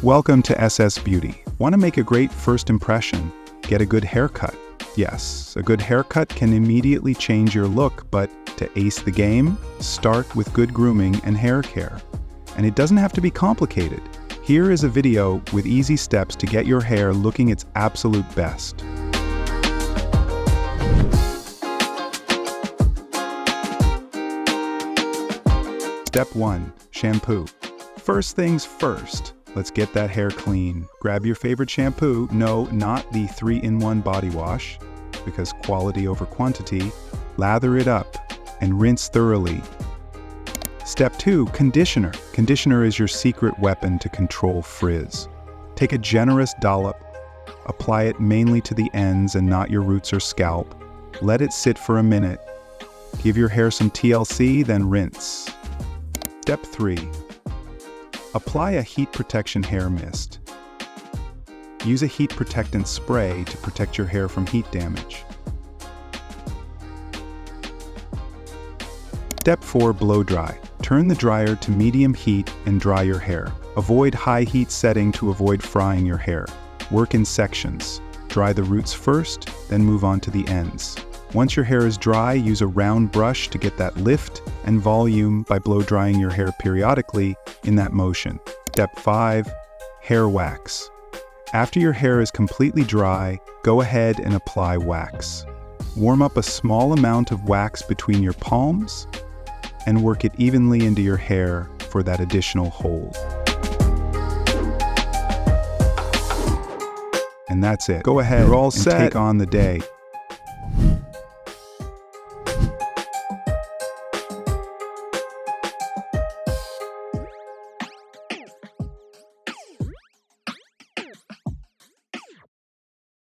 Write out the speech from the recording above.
Welcome to SSBeauty. Want to make a great first impression? Get a good haircut. Yes, a good haircut can immediately change your look, but to ace the game, start with good grooming and hair care. And it doesn't have to be complicated. Here is a video with easy steps to get your hair looking its absolute best. Step 1. Shampoo. First things first, let's get that hair clean. Grab your favorite shampoo. No, not the 3-in-1 body wash, because quality over quantity. Lather it up and rinse thoroughly. Step 2. Conditioner. Conditioner is your secret weapon to control frizz. Take a generous dollop. Apply it mainly to the ends and not your roots or scalp. Let it sit for a minute. Give your hair some TLC, then rinse. Step 3. Apply a heat protection hair mist. Use a heat protectant spray to protect your hair from heat damage. Step 4. Blow dry. Turn the dryer to medium heat and dry your hair. Avoid high heat setting to avoid frying your hair. Work in sections. Dry the roots first, then move on to the ends. Once your hair is dry, use a round brush to get that lift and volume by blow drying your hair periodically in that motion. Step 5. Hair wax. After your hair is completely dry, go ahead and apply wax. Warm up a small amount of wax between your palms and work it evenly into your hair for that additional hold. And that's it. Go ahead, you're all set. Take on the day.